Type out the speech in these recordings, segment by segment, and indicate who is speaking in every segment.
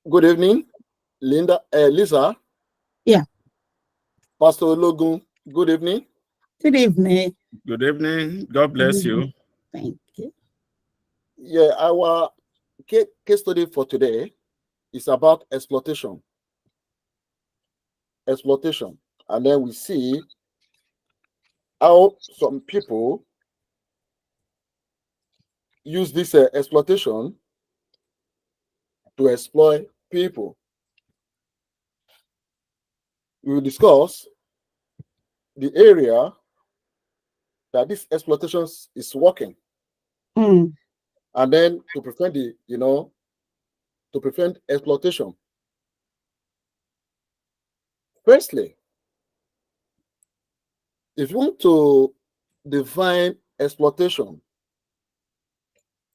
Speaker 1: Good evening, Lisa.
Speaker 2: Yeah.
Speaker 1: Pastor Logun, good evening.
Speaker 2: Good evening.
Speaker 3: Good evening. God bless you.
Speaker 2: Thank you.
Speaker 1: Yeah, our case study for today is about exploitation. Exploitation. And then we see how some people use this exploitation to exploit people. We will discuss the area that this exploitation is working.
Speaker 2: Mm.
Speaker 1: And then to prevent to prevent exploitation. Firstly, if you want to define exploitation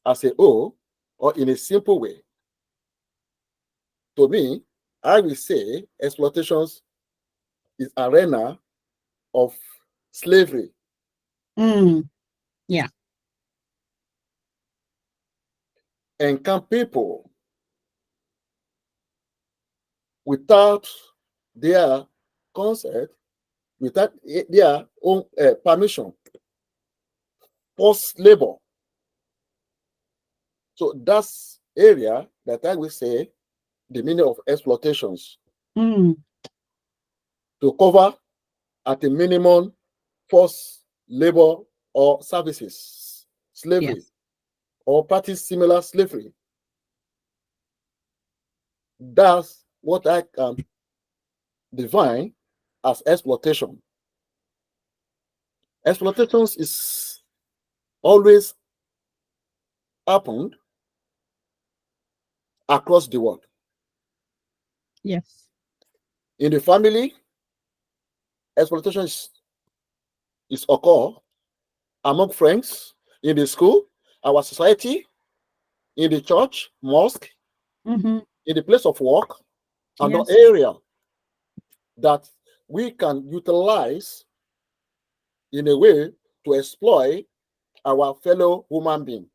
Speaker 1: as a whole or in a simple way, to me, I will say exploitation is arena of slavery.
Speaker 2: Mm. Yeah.
Speaker 1: And can people without their consent, without their own permission, forced labor. So that's area that I will say the meaning of exploitations.
Speaker 2: Mm.
Speaker 1: To cover at a minimum forced labor or services, slavery,
Speaker 2: Yes.
Speaker 1: or practice similar slavery. That's what I can define as exploitation. Exploitation is always happened across the world.
Speaker 2: Yes.
Speaker 1: In the family, exploitation is occur among friends, in the school, our society, in the church, mosque,
Speaker 2: Mm-hmm.
Speaker 1: in the place of work, and
Speaker 2: Yes.
Speaker 1: the area that we can utilize in a way to exploit our fellow human being.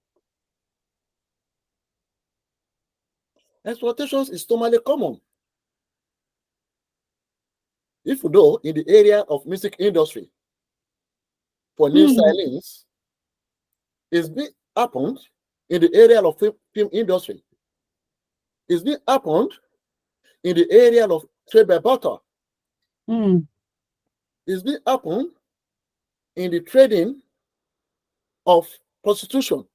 Speaker 1: Exploitation is normally common. If you know, in the area of music industry, for new stylings, it's been happened in the area of film industry. It's been happened in the area of trade by barter.
Speaker 2: Mm.
Speaker 1: It's been happened in the trading of prostitution.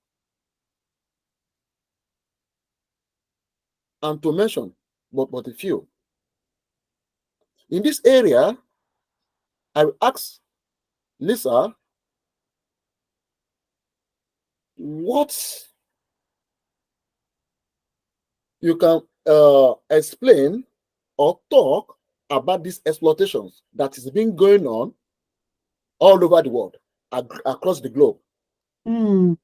Speaker 1: And to mention but a few. In this area, I will ask Lisa, what you can explain or talk about these exploitations that is being going on all over the world, across the globe.
Speaker 2: Mm.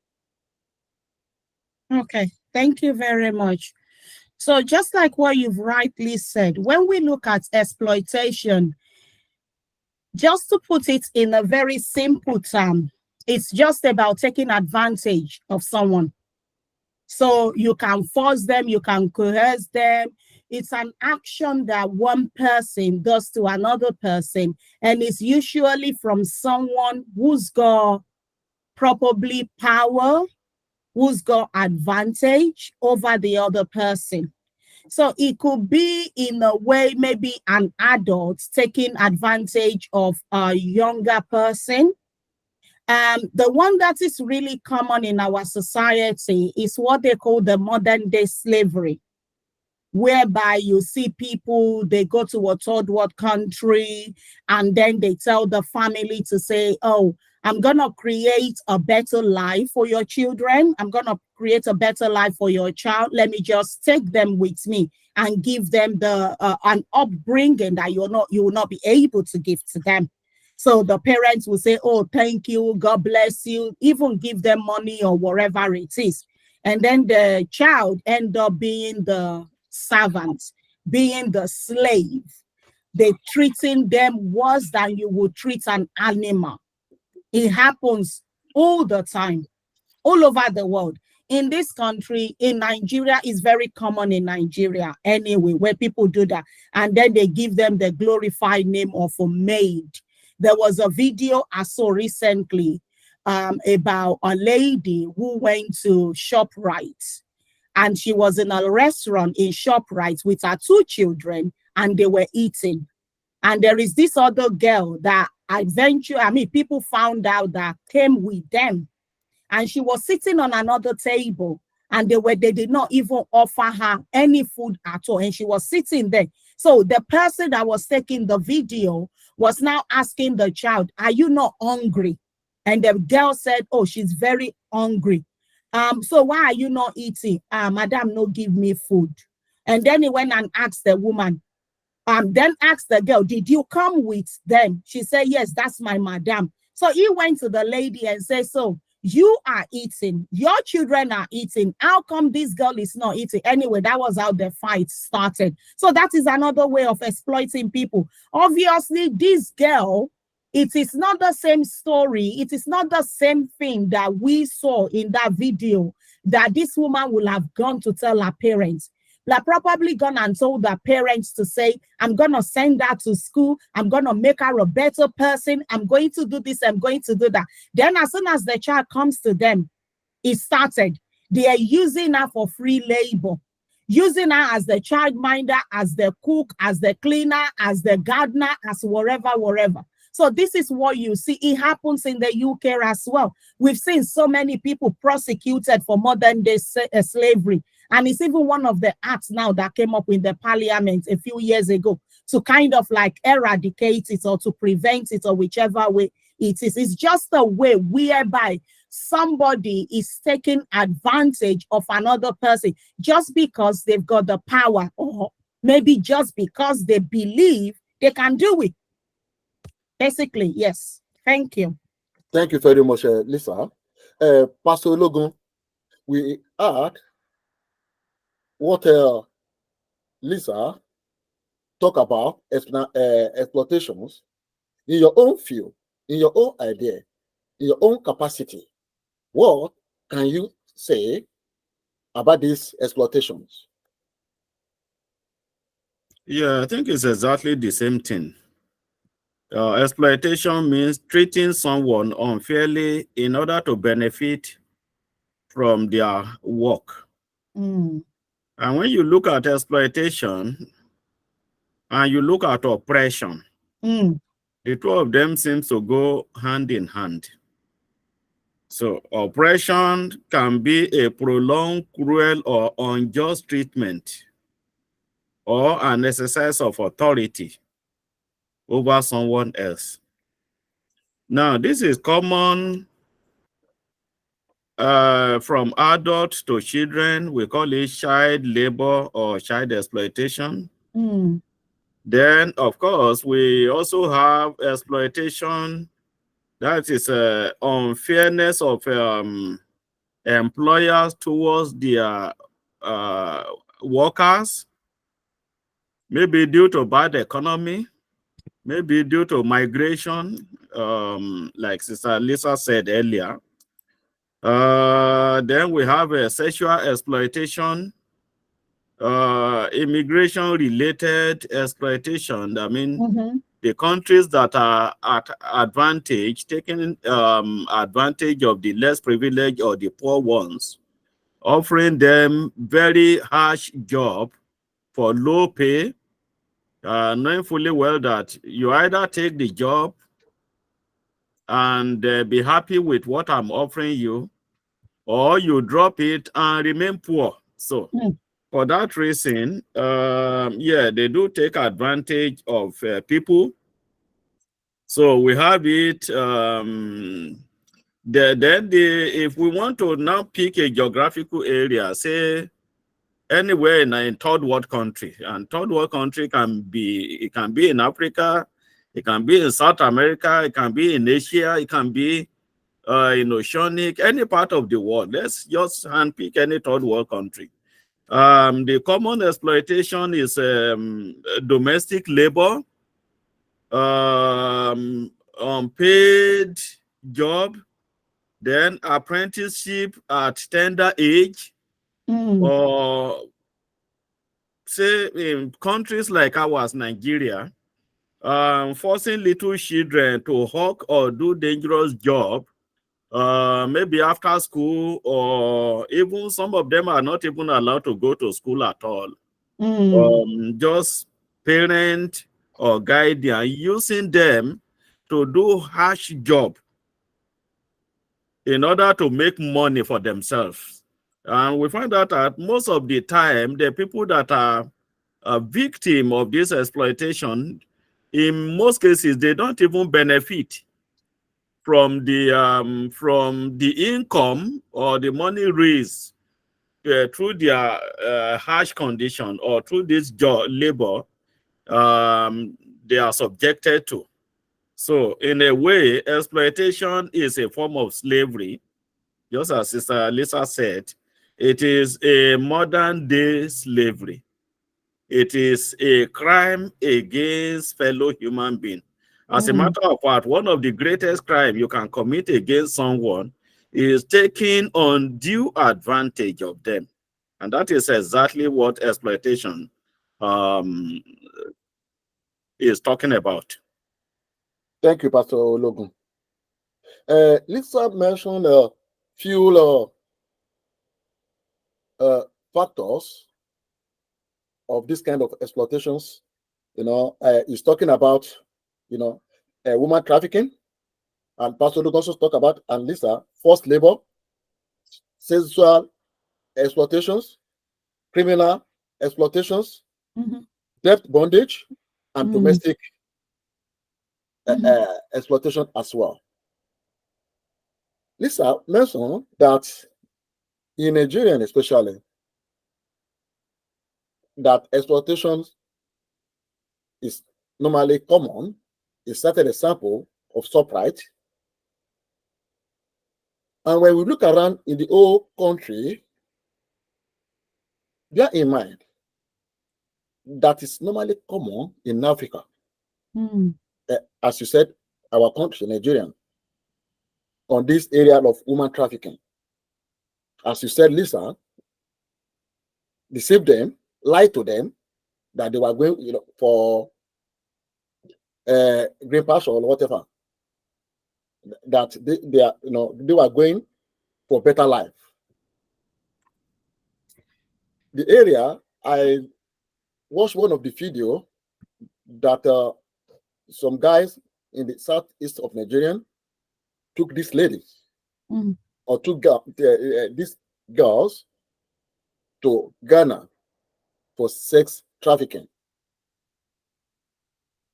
Speaker 2: Okay, thank you very much. So just like what you've rightly said, when we look at exploitation, just to put it in a very simple term, it's just about taking advantage of someone. So you can force them, you can coerce them. It's an action that one person does to another person, and it's usually from someone who's got probably power, who's got advantage over the other person. So it could be in a way, maybe an adult taking advantage of a younger person. The one that is really common in our society is what they call the modern day slavery, whereby you see people, they go to a third world country and then they tell the family to say, oh, I'm going to create a better life for your children. I'm going to create a better life for your child. Let me just take them with me and give them an upbringing that you will not be able to give to them. So the parents will say, oh, thank you, God bless you, even give them money or whatever it is. And then the child end up being the servant, being the slave. They're treating them worse than you would treat an animal. It happens all the time. all over the world. In this country, in Nigeria, is very common in Nigeria anyway, where people do that. And then they give them the glorified name of a maid. There was a video I saw recently about a lady who went to ShopRite, and she was in a restaurant in ShopRite with her 2 children, and they were eating. And there is this other girl that people found out that came with them, and she was sitting on another table, and they did not even offer her any food at all, and she was sitting there. So the person that was taking the video was now asking the child, "Are you not hungry?" And the girl said, "Oh, she's very hungry. So why are you not eating?" "Madam, no give me food." And then he went and asked the woman, then asked the girl, "Did you come with them?" She said, "Yes, that's my madam." So he went to the lady and said, "So you are eating, your children are eating. How come this girl is not eating?" Anyway, that was how the fight started. So that is another way of exploiting people. Obviously, this girl, it is not the same story. It is not the same thing that we saw in that video, that this woman will have gone to tell her parents. Like probably gone and told their parents to say, "I'm going to send her to school. I'm going to make her a better person. I'm going to do this. I'm going to do that." Then as soon as the child comes to them, it started. They are using her for free labor, using her as the childminder, as the cook, as the cleaner, as the gardener, as wherever. So this is what you see. It happens in the UK as well. We've seen so many people prosecuted for modern day slavery. And it's even one of the acts now that came up in the parliament a few years ago to kind of like eradicate it or to prevent it, or whichever way it is. It's just a way whereby somebody is taking advantage of another person just because they've got the power, or maybe just because they believe they can do it. Basically, yes. Thank you.
Speaker 1: Thank you very much, Lisa. Pastor Logan, we add what Lisa talk about exploitations in your own field, in your own idea, in your own capacity. What can you say about these exploitations?
Speaker 3: Yeah, I think it's exactly the same thing. Exploitation means treating someone unfairly in order to benefit from their work.
Speaker 2: Mm.
Speaker 3: And when you look at exploitation and you look at oppression, the two of them seems to go hand in hand. So oppression can be a prolonged, cruel, or unjust treatment, or an exercise of authority over someone else. Now, this is common from adults to children. We call it child labor or child exploitation. Then, of course, we also have exploitation, that is unfairness of employers towards their workers, maybe due to bad economy, maybe due to migration, like Sister Lisa said earlier. Then we have a sexual exploitation, immigration-related exploitation. I mean, the countries that are at advantage, taking advantage of the less privileged or the poor ones, offering them very harsh job for low pay, knowing fully well that you either take the job and be happy with what I'm offering you, or you drop it and remain poor. So for that reason, yeah, they do take advantage of people. So we have it. If we want to now pick a geographical area, say anywhere in a third world country, and third world country can be in Africa, it can be in South America, it can be in Asia, it can be in Oceanic, any part of the world. Let's just handpick any third world country. The common exploitation is domestic labor, unpaid job, then apprenticeship at tender age, or say in countries like ours, Nigeria, forcing little children to hawk or do dangerous job, maybe after school, or even some of them are not even allowed to go to school at all. Just parent or guardian using them to do harsh job in order to make money for themselves. And we find out that most of the time, the people that are a victim of this exploitation, in most cases, they don't even benefit from the income or the money raised through their harsh condition or through this job labor they are subjected to. So in a way, exploitation is a form of slavery. Just as Sister Lisa said, it is a modern day slavery. It is a crime against fellow human being. As a matter of fact, one of the greatest crimes you can commit against someone is taking undue advantage of them. And that is exactly what exploitation is talking about.
Speaker 1: Thank you, Pastor Logan. Lisa mentioned a few factors of this kind of exploitations. He's talking about, woman trafficking, and Pastor Logan also talked about, and Lisa, forced labor, sexual exploitations, criminal exploitations, debt bondage, and domestic exploitation as well. Lisa mentioned that in Nigeria especially, that exploitation is normally common. He cited a sample of ShopRite. And when we look around in the whole country, bear in mind that is normally common in Africa. As you said, our country, Nigeria, on this area of human trafficking. As you said, Lisa, deceive them, lie to them that they were going, for green pasture or whatever, that they are, they were going for better life. The area, I watched one of the video that some guys in the southeast of Nigeria took this lady or took these girls to Ghana for sex trafficking.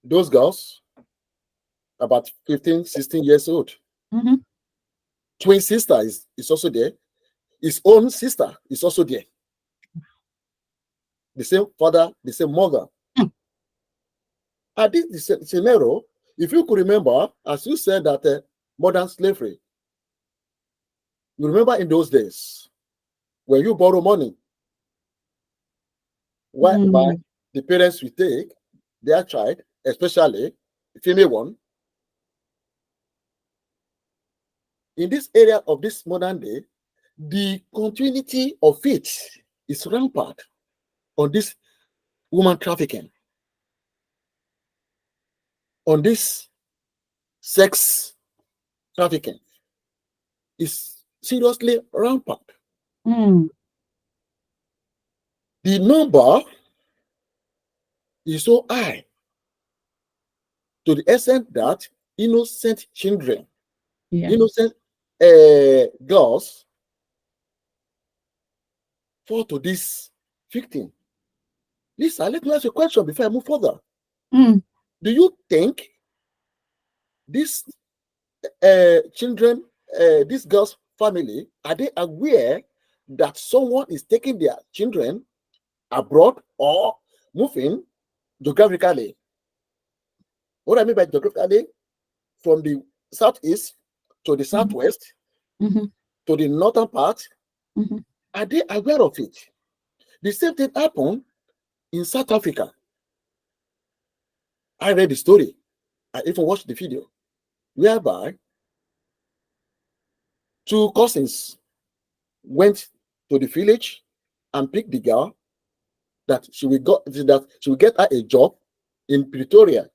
Speaker 1: Those girls, about 15, 16 years old. Twin sister is also there. His own sister is also there. The same father, the same mother. At this scenario, if you could remember, as you said that modern slavery, you remember in those days, when you borrow money, whereby the parents will take their child, especially the female one. In this area of this modern day, the continuity of it is rampant on this woman trafficking, on this sex trafficking is seriously rampant. The number is so high to the extent that innocent children, innocent girls fall to this victim. Lisa, let me ask you a question before I move further. Do you think these children, this girl's family, are they aware that someone is taking their children abroad or moving geographically? What I mean by geographically, from the southeast to the southwest to the northern part, are they aware of it? The same thing happened in South Africa. I read the story. I even watched the video, whereby two cousins went to the village and picked the girl that she will get her a job in Pretoria.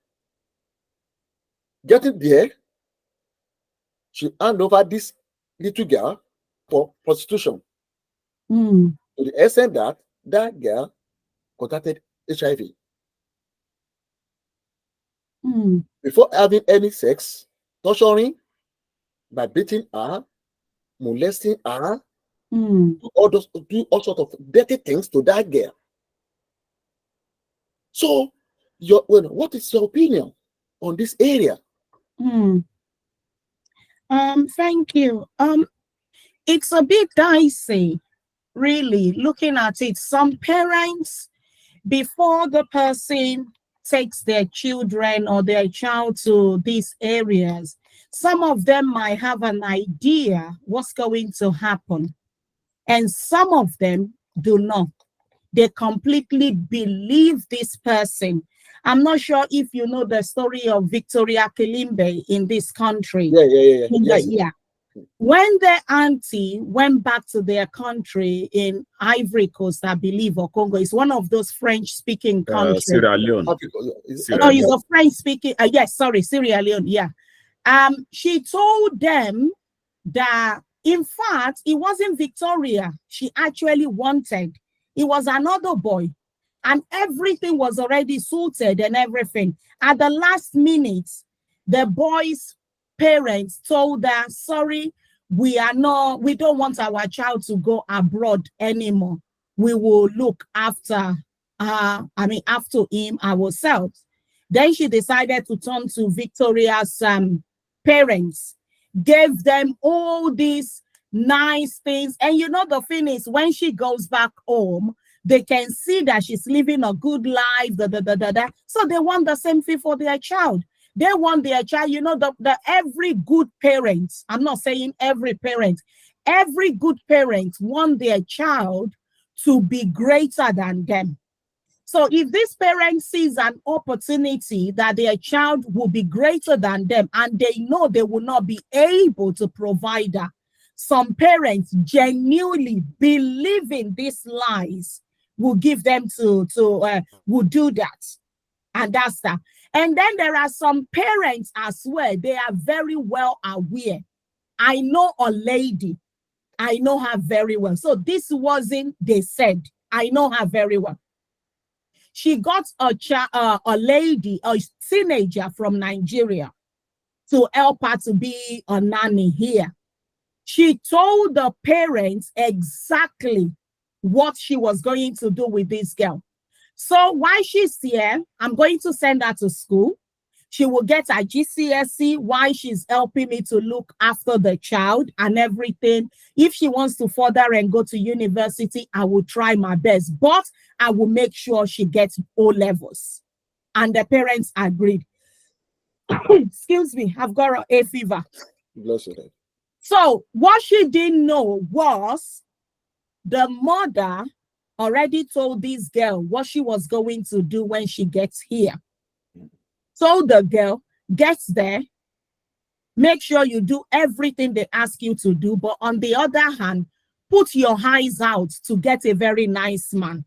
Speaker 1: Getting there, she hand over this little girl for prostitution. To the extent that that girl contracted HIV. Before having any sex, torturing by beating her, molesting her, do all sorts of dirty things to that girl. So, what is your opinion on this area?
Speaker 2: Thank you. It's a bit dicey, really, looking at it. Some parents, before the person takes their children or their child to these areas, some of them might have an idea what's going to happen, and some of them do not. They completely believe this person. I'm not sure if you know the story of Victoria Kilimbe in this country.
Speaker 1: Yeah.
Speaker 2: When their auntie went back to their country in Ivory Coast, I believe, or Congo, it's one of those French-speaking countries.
Speaker 3: Sierra Leone.
Speaker 2: No, it's a French-speaking. Yes, sorry, Sierra Leone. Yeah. She told them that, in fact, it wasn't Victoria she actually wanted. It was another boy, and everything was already sorted and everything. At the last minute, the boy's parents told her, sorry, we don't want our child to go abroad anymore. We will look after after him ourselves. Then she decided to turn to Victoria's parents, gave them all these nice things. And you know, the thing is, when she goes back home, they can see that she's living a good life, So they want the same thing for their child. They want their child, you know, the every good parent, I'm not saying every parent, every good parent want their child to be greater than them. So if this parent sees an opportunity that their child will be greater than them, and they know they will not be able to provide that, some parents genuinely believing these lies will give them will do that. And that's that. And then there are some parents as well. They are very well aware. I know a lady. I know her very well. So this wasn't, they said, I know her very well. She got a lady, a teenager from Nigeria to help her to be a nanny here. She told the parents exactly what she was going to do with this girl. So while she's here, I'm going to send her to school. She will get her GCSE while she's helping me to look after the child and everything. If she wants to further and go to university, I will try my best, but I will make sure she gets O levels. And the parents agreed. Excuse me, I've got a fever.
Speaker 1: Bless you.
Speaker 2: So what she didn't know was the mother already told this girl what she was going to do when she gets here. So the girl gets there, make sure you do everything they ask you to do, but on the other hand, put your eyes out to get a very nice man.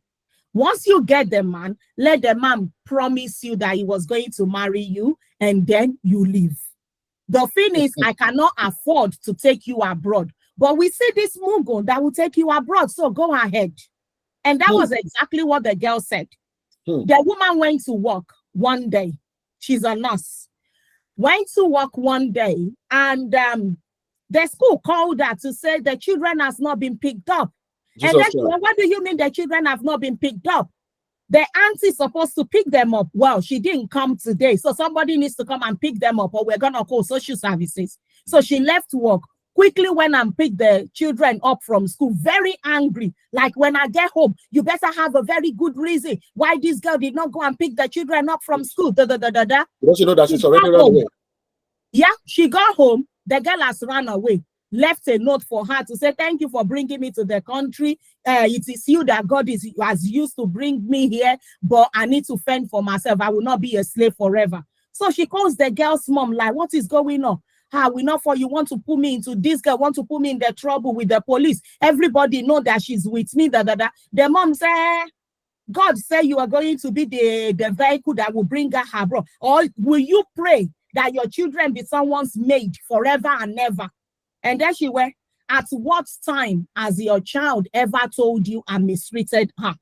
Speaker 2: Once you get the man, let the man promise you that he was going to marry you, and then you leave. The thing is, I cannot afford to take you abroad, but we see this Mugo that will take you abroad, so go ahead. And that was exactly what the girl said. The woman went to work one day. She's a nurse. Went to work one day, and the school called her to say the children has not been picked up. And then, well, what do you mean the children have not been picked up? The auntie is supposed to pick them up. Well, she didn't come today, so somebody needs to come and pick them up, or we're gonna call social services. So she left work, quickly went and picked the children up from school, very angry. Like, when I get home, you better have a very good reason why this girl did not go and pick the children up from school. Because
Speaker 1: you know that she's already run away.
Speaker 2: Yeah, she got home. The girl has run away. Left a note for her to say, thank you for bringing me to the country. It is you that God has used to bring me here, but I need to fend for myself. I will not be a slave forever. So she calls the girl's mom, like, what is going on? we not for you want to put me into this girl, want to put me in the trouble with the police. Everybody know that she's with me. The mom say, God say you are going to be the vehicle that will bring her bro. Or will you pray that your children be someone's maid forever and ever? And then she went, at what time has your child ever told you I mistreated her?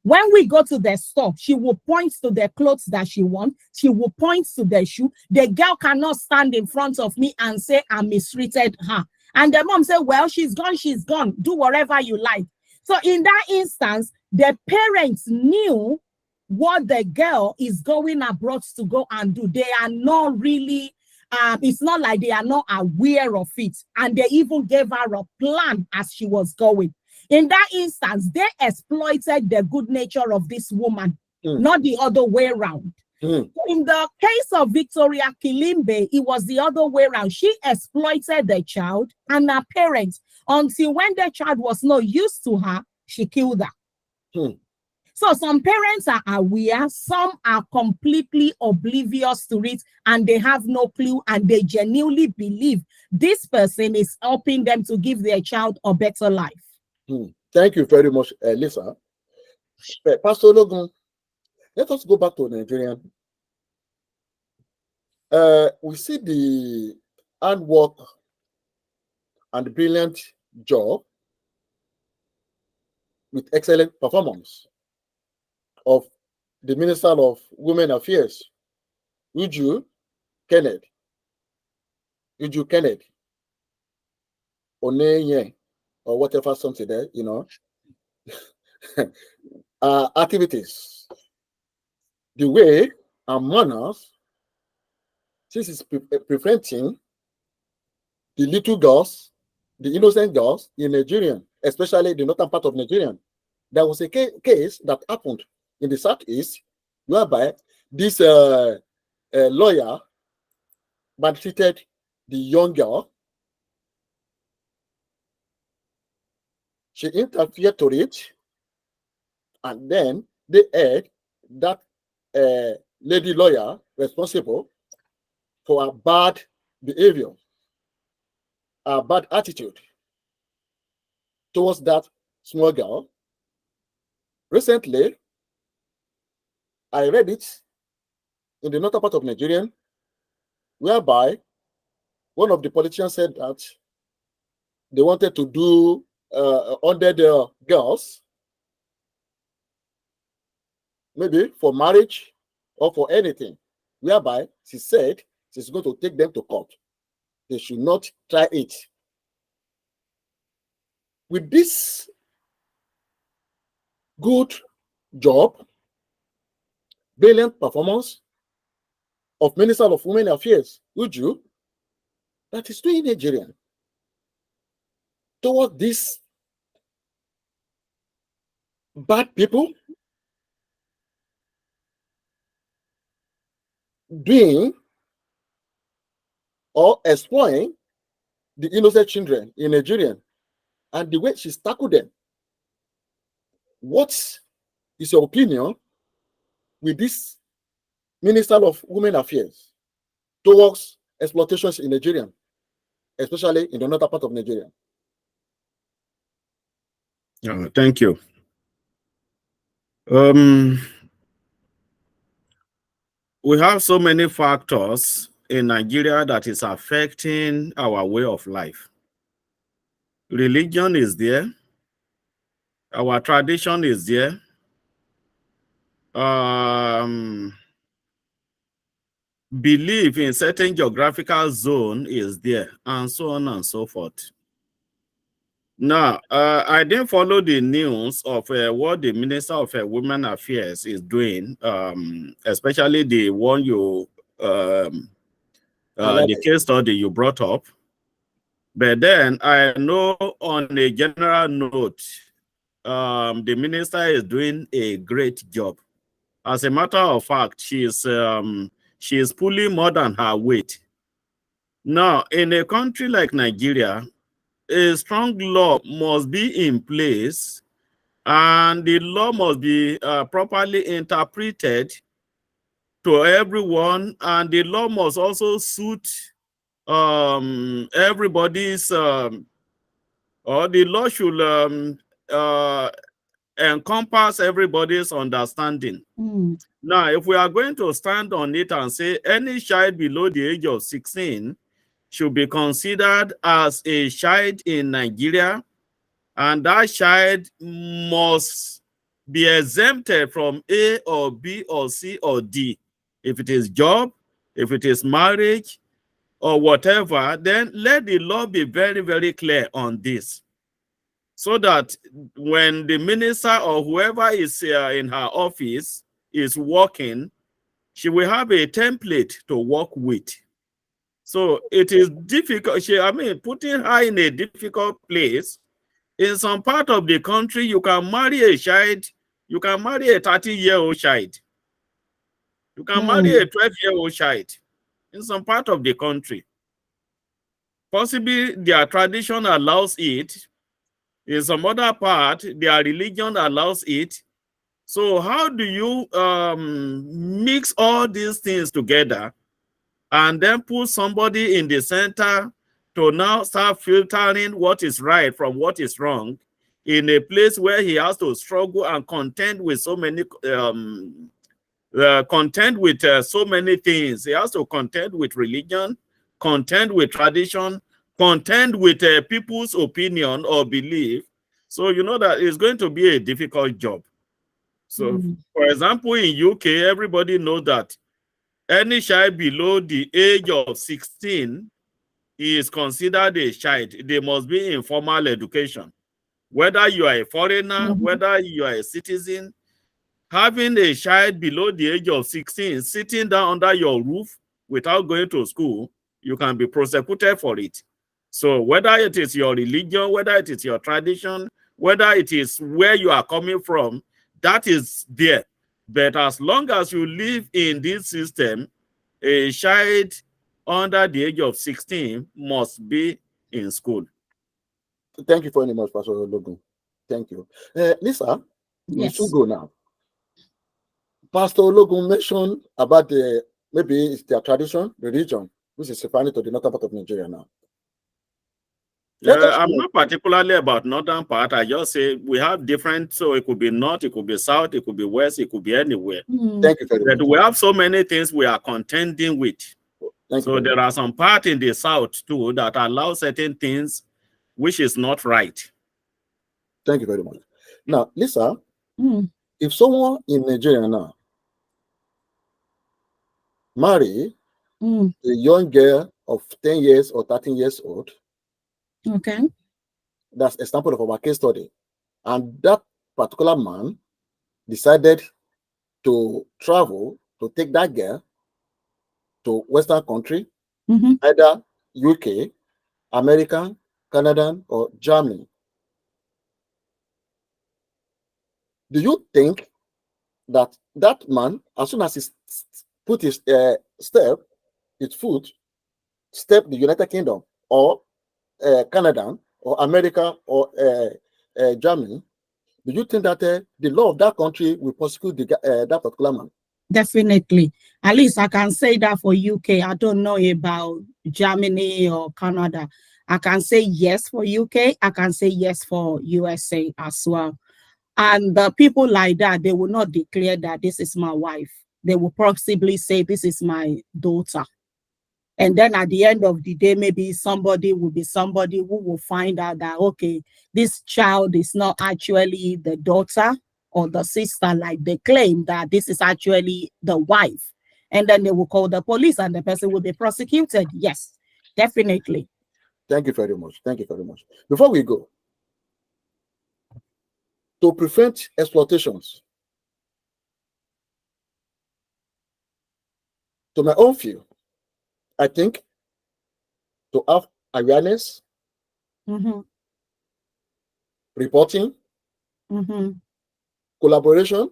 Speaker 2: When we go to the store, she will point to the clothes that she wants. She will point to the shoe. The girl cannot stand in front of me and say I mistreated her. And the mom said, well, she's gone, she's gone. Do whatever you like. So in that instance, the parents knew what the girl is going abroad to go and do. They are not really, it's not like they are not aware of it. And they even gave her a plan as she was going. In that instance, they exploited the good nature of this woman, not the other way around. In the case of Victoria Kilimbe, it was the other way around. She exploited the child and her parents until when the child was not used to her, she killed her. So some parents are aware, some are completely oblivious to it, and they have no clue, and they genuinely believe this person is helping them to give their child a better life.
Speaker 1: Thank you very much, Lisa. Pastor Logan, let us go back to Nigeria. We see the handwork and brilliant job with excellent performance of the Minister of Women Affairs, Uju Kennedy, Oneye, or whatever something there, you know, activities, the way and manners, this is preventing the little girls, the innocent girls in Nigeria, especially the northern part of Nigeria. There was a case that happened in the southeast, whereby this lawyer maltreated the young girl. She interfered to it, and then they had that lady lawyer responsible for a bad behavior, a bad attitude towards that small girl. Recently, I read it in the northern part of Nigeria, whereby one of the politicians said that they wanted to do 100 girls, maybe for marriage or for anything, whereby she said she's going to take them to court. They should not try it. With this good job, brilliant performance of Minister of Women Affairs, Uju, that is doing Nigeria toward these bad people doing or exploiting the innocent children in Nigeria, and the way she's tackled them. What is your opinion with this Minister of Women Affairs towards exploitations in Nigeria, especially in the northern part of Nigeria?
Speaker 3: Thank you. We have so many factors in Nigeria that is affecting our way of life. Religion is there. Our tradition is there. Belief in certain geographical zone is there, and so on and so forth. Now, I didn't follow the news of what the Minister of Women Affairs is doing, especially the one you, the case study you brought up. But then I know on a general note, the minister is doing a great job. As a matter of fact, she is pulling more than her weight. Now, in a country like Nigeria, a strong law must be in place, and the law must be properly interpreted to everyone, and the law must also suit everybody's or the law should encompass everybody's understanding. Now, if we are going to stand on it and say any child below the age of 16 should be considered as a child in Nigeria, and that child must be exempted from A or B or C or D. If it is job, if it is marriage, or whatever, then let the law be very, very clear on this, so that when the minister or whoever is in her office is working, she will have a template to work with. So it is difficult. Putting her in a difficult place. In some part of the country, you can marry a child, you can marry a 30-year-old child. You can marry a 12-year-old child in some part of the country. Possibly their tradition allows it. In some other part, their religion allows it. So how do you mix all these things together and then put somebody in the center to now start filtering what is right from what is wrong in a place where he has to struggle and contend with so many so many things. He has to contend with religion, contend with tradition, contend with people's opinion or belief. So you know that it's going to be a difficult job. So, for example, in UK, everybody knows that any child below the age of 16 is considered a child. They must be in formal education. Whether you are a foreigner, whether you are a citizen, having a child below the age of 16 sitting down under your roof without going to school, you can be prosecuted for it. So whether it is your religion, whether it is your tradition, whether it is where you are coming from, that is there. But as long as you live in this system, a child under the age of 16 must be in school.
Speaker 1: Thank you very much, Pastor Logan. Thank you. Lisa, we should go now. Pastor Logan mentioned about maybe it's their tradition, religion, which is referring to the northern part of Nigeria now.
Speaker 3: I'm not particularly about northern part. I just say we have different, so it could be north, it could be south, it could be west, it could be anywhere.
Speaker 1: Thank you very much.
Speaker 3: We have so many things we are contending with. So there are some part in the south too that allow certain things which is not right.
Speaker 1: Thank you very much. Now, Lisa, if someone in Nigeria now marry a young girl of 10 years or 13 years old,
Speaker 2: okay,
Speaker 1: that's a sample of our case study, and that particular man decided to travel to take that girl to Western country, either UK, America, Canada, or Germany. Do you think that that man, as soon as he put his foot step the United Kingdom or Canada or America or Germany, do you think that the law of that country will prosecute that particular man?
Speaker 2: Definitely. At least I can say that for UK. I don't know about Germany or Canada. I can say yes for UK. I can say yes for USA as well. And the people like that, they will not declare that this is my wife. They will possibly say this is my daughter. And then at the end of the day, maybe somebody will be somebody who will find out that, okay, this child is not actually the daughter or the sister, like they claim, that this is actually the wife. And then they will call the police and the person will be prosecuted. Yes, definitely.
Speaker 1: Thank you very much. Thank you very much. Before we go, to prevent exploitations, to my own view, I think to have awareness, reporting, collaboration,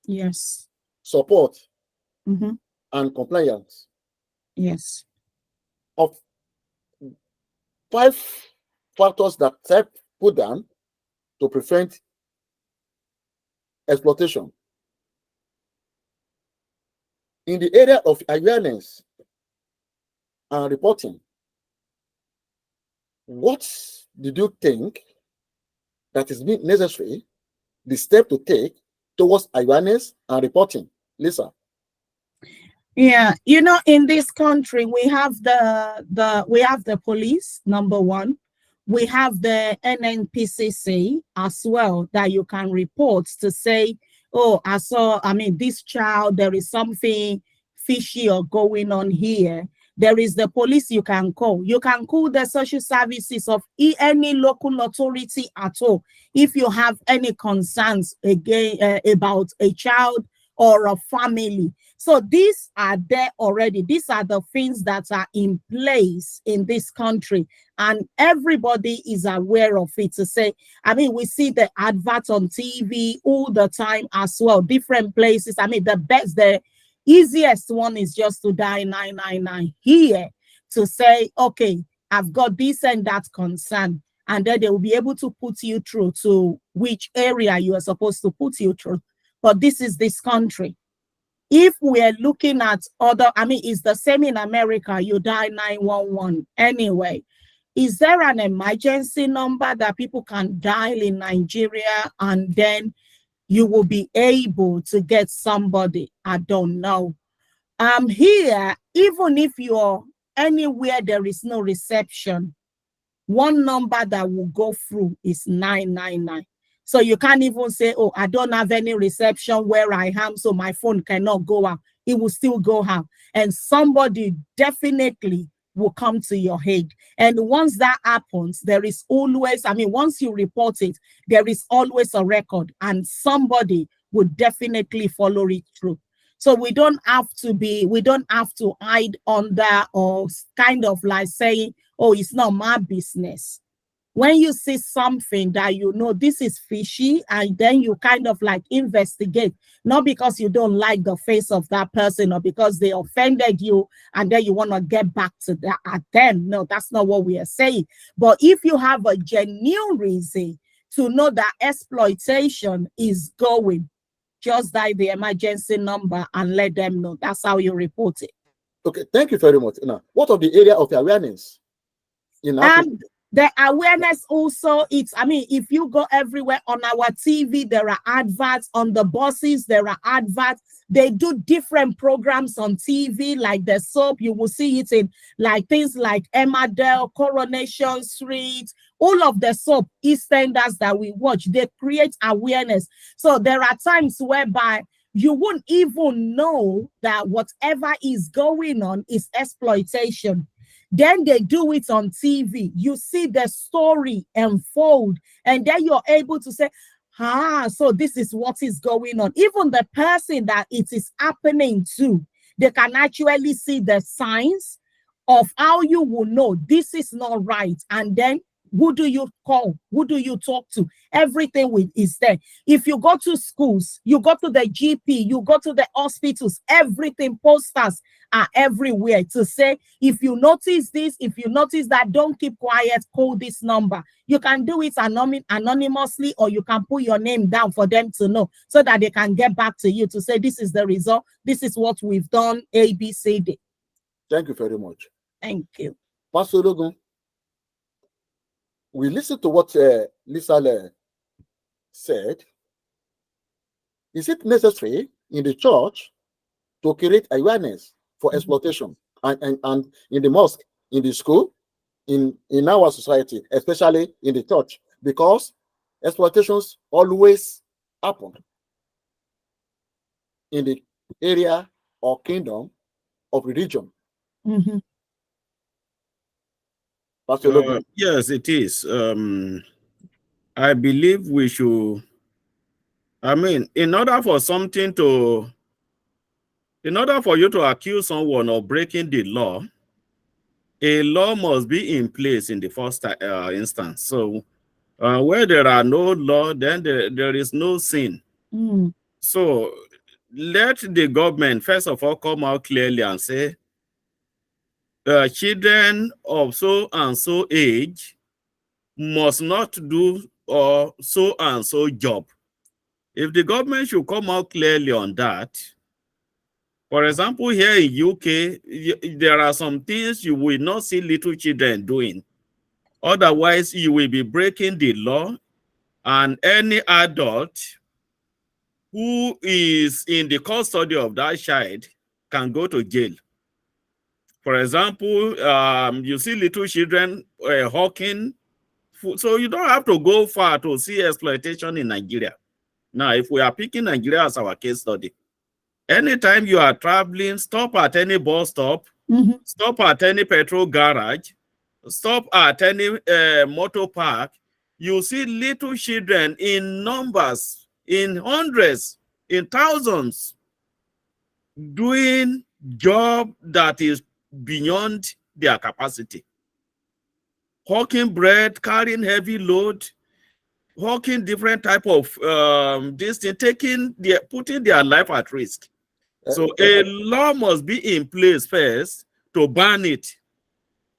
Speaker 2: yes,
Speaker 1: support, and compliance.
Speaker 2: Yes.
Speaker 1: Of 5 factors that help put down to prevent exploitation. In the area of awareness and reporting, what did you think that is necessary, the step to take towards awareness and reporting? Lisa.
Speaker 2: Yeah, in this country we have the police, number one. We have the NNPCC as well that you can report to say, oh, this child, there is something fishy or going on here. There is the police you can call. You can call the social services of any local authority at all if you have any concerns again about a child or a family. So these are there already. These are the things that are in place in this country, and everybody is aware of it. To say, we see the adverts on TV all the time as well, different places. The easiest one is just to dial 999 here to say, okay, I've got this and that concern, and then they will be able to put you through to which area you are supposed to put you through. But this is this country. If we're looking at other, it's the same in America. You dial 911 anyway. Is there an emergency number that people can dial in Nigeria and then you will be able to get somebody? I don't know. Here, even if you're anywhere there is no reception, one number that will go through is 999. So you can't even say, oh, I don't have any reception where I am, so my phone cannot go out. It will still go out. And somebody definitely will come to your aid. And once that happens, there is always, once you report it, there is always a record, and somebody would definitely follow it through. So we don't have to hide under or kind of like saying, oh, it's not my business. When you see something that this is fishy, and then you kind of like investigate, not because you don't like the face of that person or because they offended you and then you want to get back to that at them. No, that's not what we are saying. But if you have a genuine reason to know that exploitation is going, just dial the emergency number and let them know. That's how you report it.
Speaker 1: Okay, thank you very much. Now, what of the area of awareness in Africa?
Speaker 2: The awareness also, if you go everywhere on our TV, there are adverts on the buses, there are adverts. They do different programs on TV, like the soap. You will see it in like things like Emmerdale, Coronation Street, all of the soap EastEnders that we watch. They create awareness. So there are times whereby you won't even know that whatever is going on is exploitation. Then they do it on TV. You see the story unfold, and then you're able to say, so this is what is going on. Even the person that it is happening to, they can actually see the signs of how you will know this is not right. And then who do you call? Who do you talk to? Everything is there. If you go to schools, you go to the GP, you go to the hospitals, everything, posters are everywhere to say, if you notice this, if you notice that, don't keep quiet, call this number. You can do it anonymously, or you can put your name down for them to know, so that they can get back to you to say, this is the result, this is what we've done, A, B, C, D.
Speaker 1: Thank you very much.
Speaker 2: Thank you.
Speaker 1: Pastor Logan, we listened to what Lisa said. Is it necessary in the church to create awareness for exploitation and in the mosque, in the school, in our society, especially in the church? Because exploitations always happen in the area or kingdom of religion.
Speaker 2: Mm-hmm.
Speaker 3: Yes, it is. I believe we should, in order for you to accuse someone of breaking the law, a law must be in place in the first instance. So where there are no law, then there is no sin.
Speaker 2: Mm.
Speaker 3: So let the government, first of all, come out clearly and say, children of so and so age must not do or so and so job. If the government should come out clearly on that, for example, here in UK, there are some things you will not see little children doing. Otherwise, you will be breaking the law, and any adult who is in the custody of that child can go to jail. For example, you see little children hawking food. So you don't have to go far to see exploitation in Nigeria. Now, if we are picking Nigeria as our case study, anytime you are traveling, stop at any bus stop, stop at any petrol garage, stop at any motor park, you see little children in numbers, in hundreds, in thousands, doing job that is beyond their capacity. Hawking bread, carrying heavy load, hawking different type of this thing, putting their life at risk. So a law must be in place first to ban it.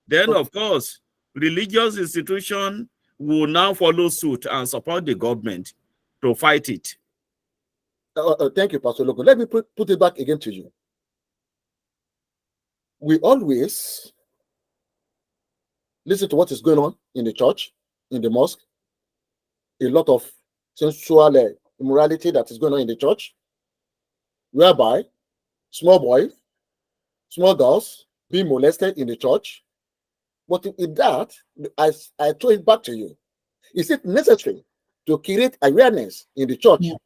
Speaker 3: Then, of course, religious institution will now follow suit and support the government to fight it.
Speaker 1: Thank you, Pastor Logo. Let me put it back again to you. We always listen to what is going on in the church, in the mosque. A lot of sensual immorality that is going on in the church, whereby small boys, small girls being molested in the church. But in that, I throw it back to you. Is it necessary to create awareness in the church? Yeah.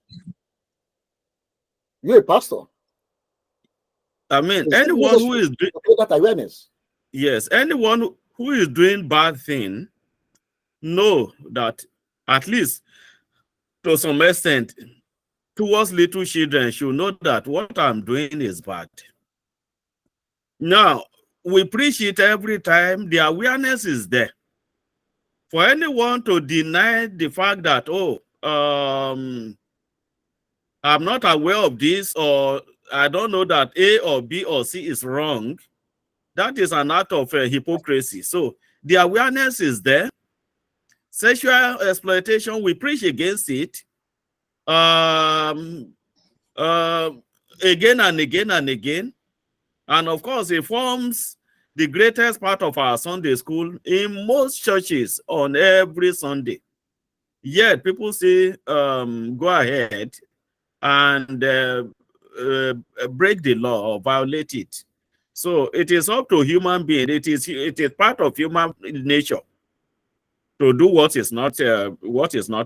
Speaker 1: You're a pastor.
Speaker 3: I mean, anyone who is doing
Speaker 1: that awareness.
Speaker 3: Yes, anyone who is doing bad thing know that at least to some extent towards little children should know that what I'm doing is bad. Now, we preach it every time. The awareness is there. For anyone to deny the fact that, oh, I'm not aware of this, or I don't know that A or B or C is wrong, that is an act of hypocrisy. So the awareness is there. Sexual exploitation, we preach against it again and again and again. And of course, it forms the greatest part of our Sunday school in most churches on every Sunday. Yet people say, go ahead and break the law or violate it. So it is up to human being. It is part of human nature to do what is not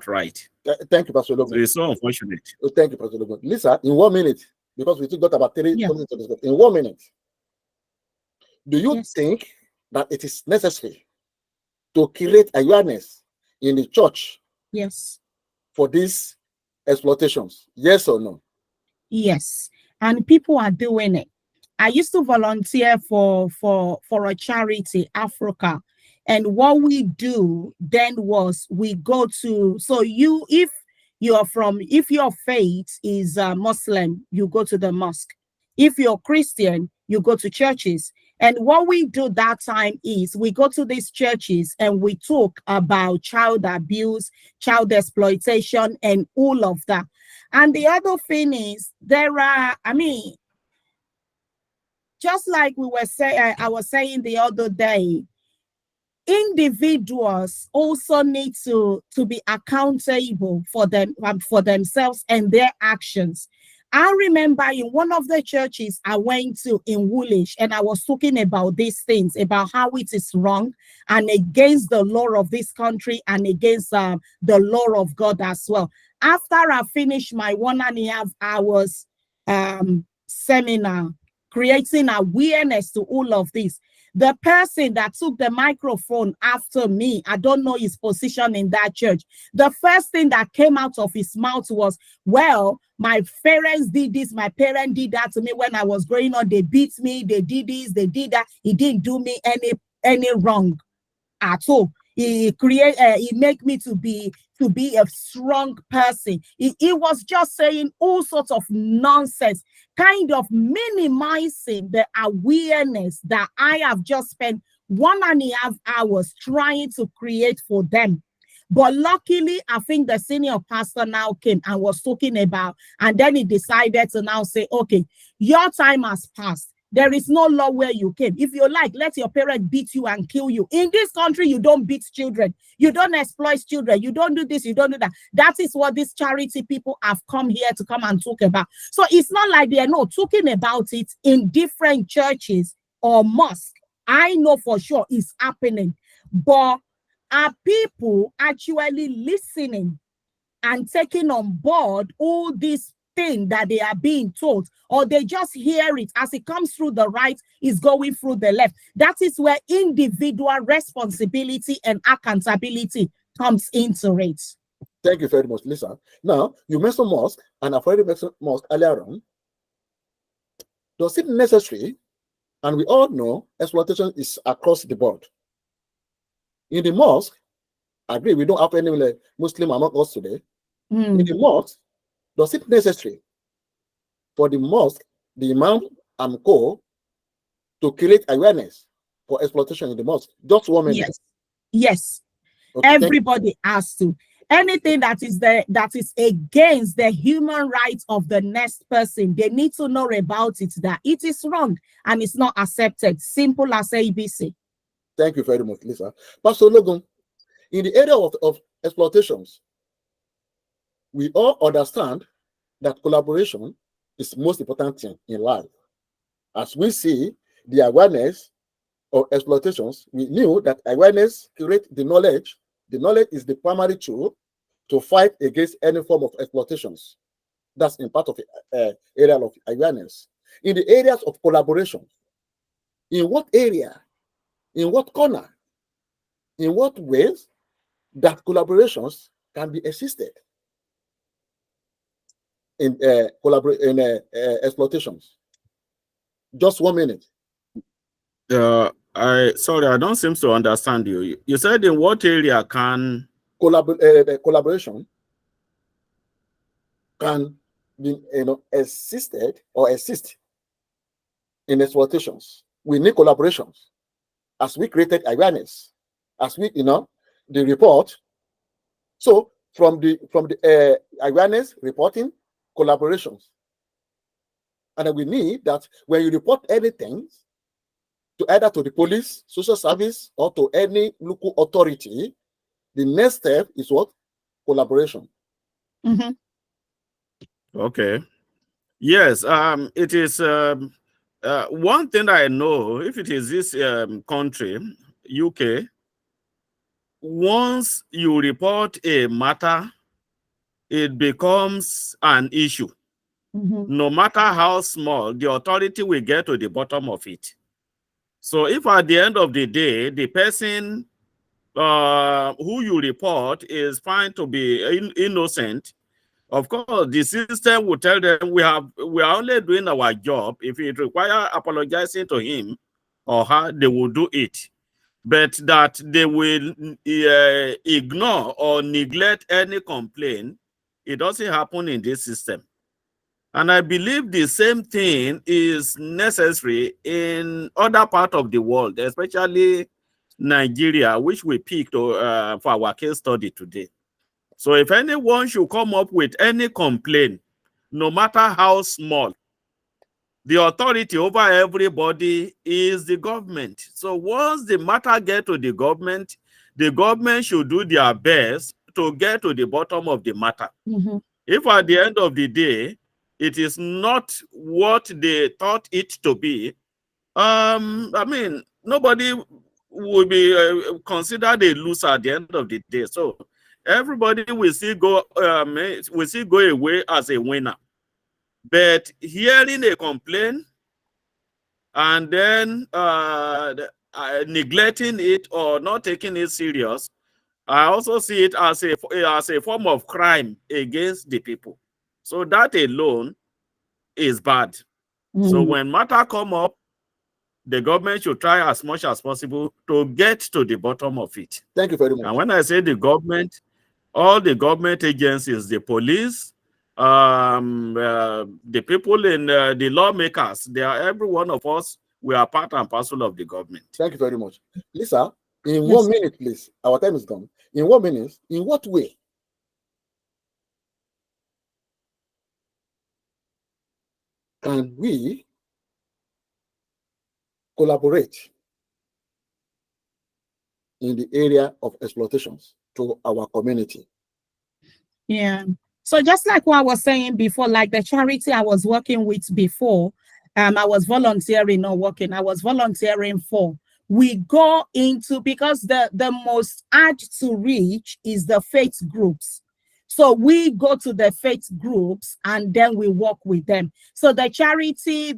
Speaker 3: right.
Speaker 1: Thank you, Pastor Logan.
Speaker 3: So it's so unfortunate.
Speaker 1: Thank you, Pastor Logan. Lisa, in 1 minute, because we still got about 30 minutes to discuss. In 1 minute, do you think that it is necessary to create awareness in the church?
Speaker 2: Yes.
Speaker 1: For these exploitations? Yes or no?
Speaker 2: Yes, and people are doing it. I used to volunteer for a charity, Africa, and what we do then was we go to, so if your faith is Muslim, you go to the mosque. If you're Christian, you go to churches. And what we do that time is we go to these churches and we talk about child abuse, child exploitation, and all of that. And the other thing is just like I was saying the other day, individuals also need to be accountable for themselves and their actions. I remember in one of the churches I went to in Woolwich, and I was talking about these things, about how it is wrong and against the law of this country and against the law of God as well. After I finished my 1.5 hours seminar, creating awareness to all of this, the person that took the microphone after me, I don't know his position in that church, the first thing that came out of his mouth was, well, my parents did this, my parents did that to me when I was growing up. They beat me, they did this, they did that. He didn't do me any wrong at all. He make me to be a strong person. He was just saying all sorts of nonsense, kind of minimizing the awareness that I have just spent 1.5 hours trying to create for them. But luckily, I think the senior pastor now came and was talking about, and then he decided to now say, okay, your time has passed. There is no law where you came. If you like, let your parent beat you and kill you. In this country, you don't beat children. You don't exploit children. You don't do this. You don't do that. That is what these charity people have come here to come and talk about. So it's not like they are not talking about it in different churches or mosques. I know for sure it's happening. But are people actually listening and taking on board all these things that they are being told, or they just hear it as it comes through the right is going through the left? That is where individual responsibility and accountability comes into it.
Speaker 1: Thank you very much, Lisa. Now, you mentioned mosque, and I've already mentioned mosque earlier on. Does it necessary? And we all know exploitation is across the board. In the mosque, I agree, we don't have any Muslim among us today. In the mosque, does it necessary for the mosque, the imam and co, to create awareness for exploitation in the mosque? Just 1 minute.
Speaker 2: Yes. Yes. Okay, everybody has to. Anything that is against the human rights of the next person, they need to know about it, that it is wrong and it's not accepted. Simple as ABC.
Speaker 1: Thank you very much, Lisa. Pastor Logan, in the area of exploitations, we all understand that collaboration is the most important thing in life. As we see the awareness of exploitations, we knew that awareness creates the knowledge. The knowledge is the primary tool to fight against any form of exploitations. That's in part of the area of awareness. In the areas of collaboration, in what area, in what corner, in what ways that collaborations can be assisted in exploitations? Just 1 minute.
Speaker 3: Sorry, I don't seem to understand you. You said in what area can
Speaker 1: collaboration can be assisted or assist in exploitations? We need collaborations. As we created awareness, as we the report. So from the awareness, reporting, collaborations, and then we need that when you report anything to either to the police, social service, or to any local authority, the next step is what? Collaboration.
Speaker 3: Okay. Yes. It is one thing I know. If it is this country, UK, once you report a matter, it becomes an issue. No matter how small, the authority will get to the bottom of it. So if at the end of the day, the person who you report is found to be innocent, of course, the system will tell them we are only doing our job. If it requires apologizing to him or her, they will do it. But that they will ignore or neglect any complaint, it doesn't happen in this system. And I believe the same thing is necessary in other parts of the world, especially Nigeria, which we picked for our case study today. So if anyone should come up with any complaint, no matter how small, the authority over everybody is the government. So once the matter gets to the government should do their best to get to the bottom of the matter. If at the end of the day, it is not what they thought it to be, I mean, nobody will be considered a loser at the end of the day. So everybody will still go away as a winner. But hearing a complaint and then neglecting it or not taking it serious, I also see it as a form of crime against the people. So that alone is bad. So when matter come up, the government should try as much as possible to get to the bottom of it.
Speaker 1: Thank you very much.
Speaker 3: And when I say the government, all the government agencies, the police, the people in the lawmakers, they are every one of us. We are part and parcel of the government.
Speaker 1: Thank you very much. Lisa, in 1 minute, please. Our time is gone. In 1 minute, in what way can we collaborate in the area of exploitations to our community?
Speaker 2: Yeah. So just like what I was saying before, like the charity I was working with before, I was volunteering, not working. I was volunteering for. We go into, because the most hard to reach is the faith groups. So we go to the faith groups and then we work with them. So that charity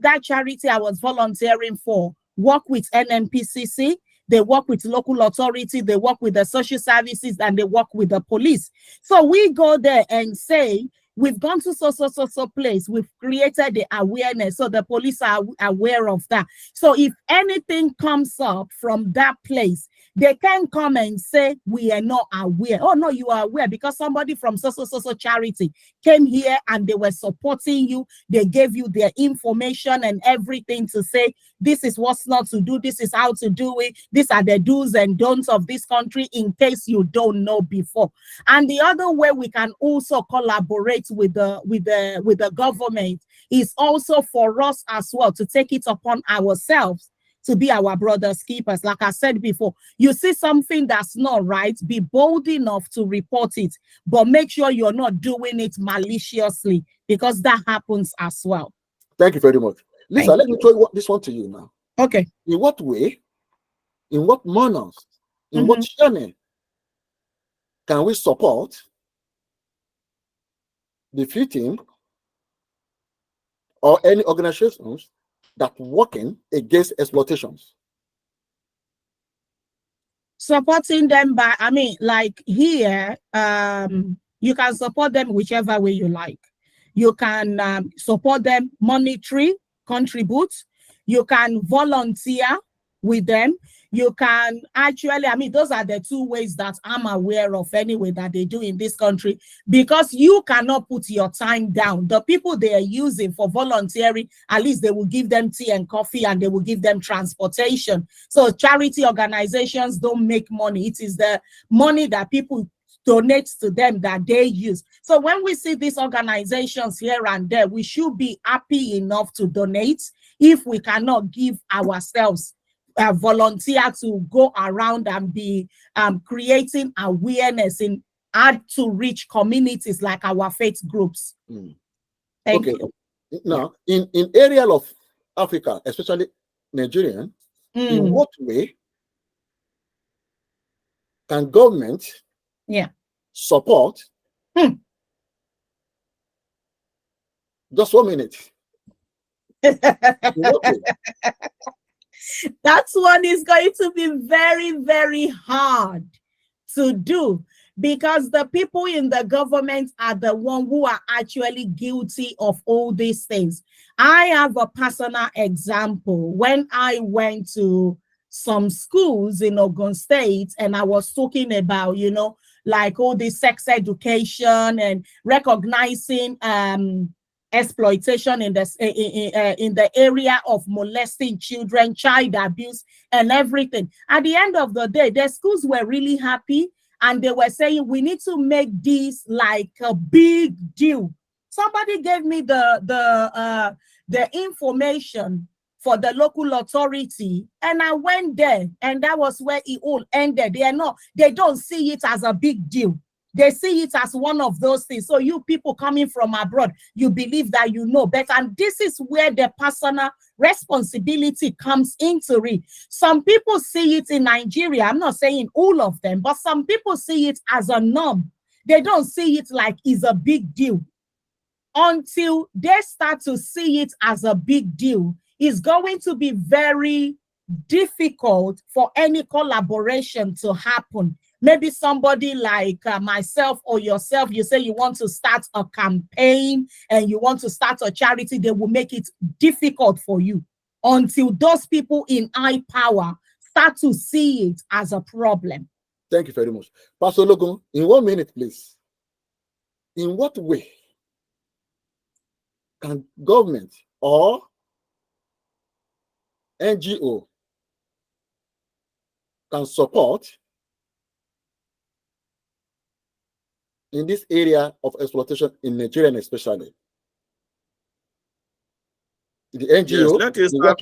Speaker 2: I was volunteering for, work with NMPCC, they work with local authority, they work with the social services, and they work with the police. So we go there and say, we've gone to so place, we've created the awareness, so the police are aware of that. So if anything comes up from that place, they can come and say, we are not aware. Oh no, you are aware, because somebody from so charity came here and they were supporting you. They gave you their information and everything to say, this is what's not to do, this is how to do it, these are the do's and don'ts of this country, in case you don't know before. And the other way we can also collaborate with the government is also for us as well to take it upon ourselves to be our brother's keepers. Like I said before, you see something that's not right, be bold enough to report it, but make sure you're not doing it maliciously, because that happens as well.
Speaker 1: Thank you very much. Lisa, let me throw this one to you now.
Speaker 2: Okay.
Speaker 1: In what way, in what manners, in what channel can we support the victim or any organizations that working against exploitations?
Speaker 2: Supporting them by, I mean, like here, you can support them whichever way you like. You can support them monetary, contribute. You can volunteer with them. You can actually, I mean, those are the two ways that I'm aware of anyway that they do in this country, because you cannot put your time down. The people they are using for volunteering, at least they will give them tea and coffee and they will give them transportation. So charity organizations don't make money. It is the money that people donate to them that they use. So when we see these organizations here and there, we should be happy enough to donate if we cannot give ourselves volunteer to go around and be creating awareness in hard to reach communities like our faith groups. Thank you.
Speaker 1: Now, in area of Africa, especially Nigerian, in what way can government support? Just 1 minute.
Speaker 2: That one is going to be very, very hard to do, because the people in the government are the ones who are actually guilty of all these things. I have a personal example. When I went to some schools in Ogun State and I was talking about, you know, like all this sex education and recognizing exploitation in the area of molesting children, child abuse, and everything. At the end of the day, the schools were really happy, and they were saying we need to make this like a big deal. Somebody gave me the information for the local authority, and I went there, and that was where it all ended. They don't see it as a big deal. They see it as one of those things. So you people coming from abroad, you believe that you know better. And this is where the personal responsibility comes into it. Some people see it in Nigeria. I'm not saying all of them, but some people see it as a norm. They don't see it like it's a big deal. Until they start to see it as a big deal, it's going to be very difficult for any collaboration to happen. Maybe somebody like myself or yourself, you say you want to start a campaign and you want to start a charity, they will make it difficult for you until those people in high power start to see it as a problem.
Speaker 1: Thank you very much. Pastor Logan, in 1 minute, please. In what way can government or NGO can support in this area of exploitation in Nigeria, especially the NGO?
Speaker 3: Yes, let us start.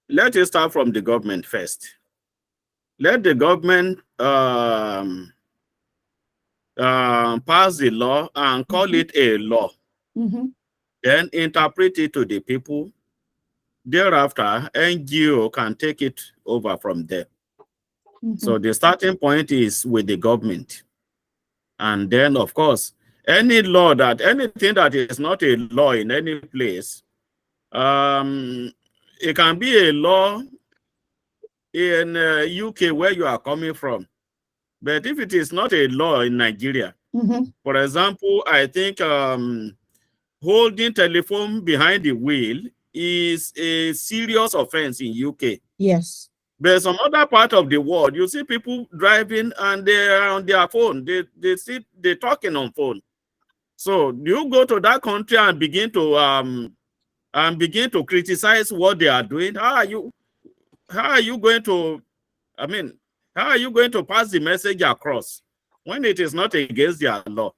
Speaker 3: let it start from the government first. Let the government pass the law and call it a law. Then interpret it to the people. Thereafter, NGO can take it over from there. So the starting point is with the government. And then, of course, anything that is not a law in any place, it can be a law in UK where you are coming from. But if it is not a law in Nigeria, for example, I think holding telephone behind the wheel is a serious offense in UK.
Speaker 2: Yes.
Speaker 3: But some other part of the world, you see people driving and they are on their phone. They're talking on phone. So you go to that country and begin to criticize what they are doing. How are you going to pass the message across when it is not against their law?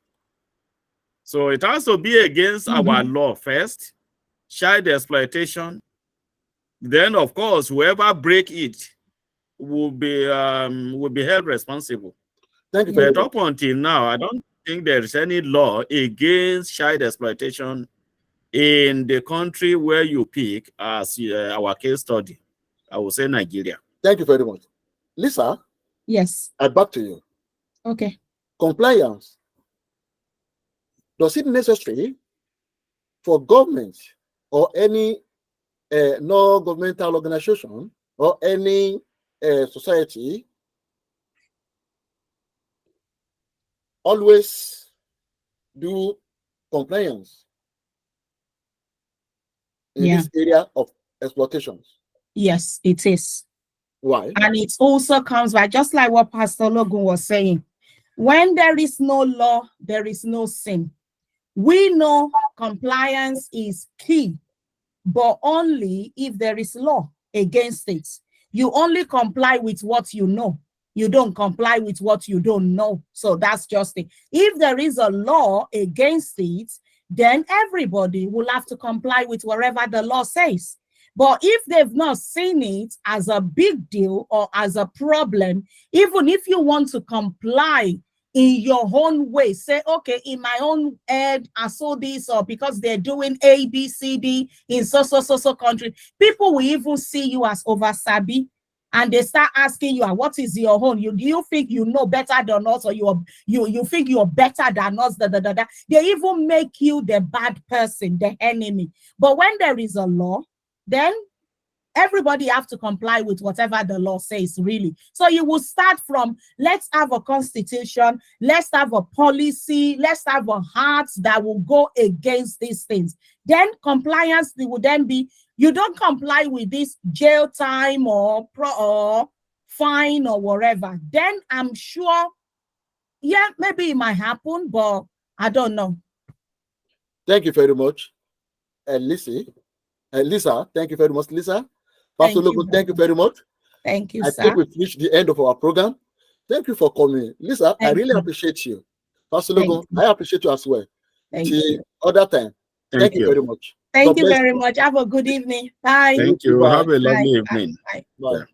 Speaker 3: So it has to be against our law first, child exploitation. Then, of course, whoever break it will be held responsible.
Speaker 1: Thank you.
Speaker 3: But up until now, I don't think there is any law against child exploitation in the country where you pick as our case study. I will say Nigeria.
Speaker 1: Thank you very much. Lisa?
Speaker 2: Yes.
Speaker 1: Back to you.
Speaker 2: Okay.
Speaker 1: Compliance. Does it necessary for government or any non-governmental organization or any society always do compliance in this area of exploitations?
Speaker 2: Yes, it is.
Speaker 1: Why?
Speaker 2: And it also comes by, just like what Pastor Logun was saying, when there is no law, there is no sin. We know compliance is key, but only if there is law against it. You only comply with what you know. You don't comply with what you don't know. So that's just it. If there is a law against it, then everybody will have to comply with whatever the law says. But if they've not seen it as a big deal or as a problem, even if you want to comply in your own way, say, okay, in my own head, I saw this, or because they're doing A, B, C, D in so country, people will even see you as over-sabi, and they start asking you, what is your own? Do you think you know better than us, or you think you're better than us? They even make you the bad person, the enemy. But when there is a law, then everybody have to comply with whatever the law says, really. So you will start from, let's have a constitution, let's have a policy, let's have a heart that will go against these things. Then compliance will then be, you don't comply with this, jail time or fine or whatever. Then I'm sure, yeah, maybe it might happen, but I don't know.
Speaker 1: Thank you very much, Lisa, thank you very much, Lisa. Pastor Logan, thank you very much.
Speaker 2: Thank you,
Speaker 1: I
Speaker 2: sir.
Speaker 1: think we've reached the end of our program. Thank you for coming. Lisa, I really appreciate you. Pastor Logan, I appreciate you as well.
Speaker 2: Thank you.
Speaker 1: Other time. Thank you very much.
Speaker 2: Thank you very much. Have a good evening. Bye.
Speaker 3: Thank you. Have a lovely evening.
Speaker 2: Bye.
Speaker 1: Bye.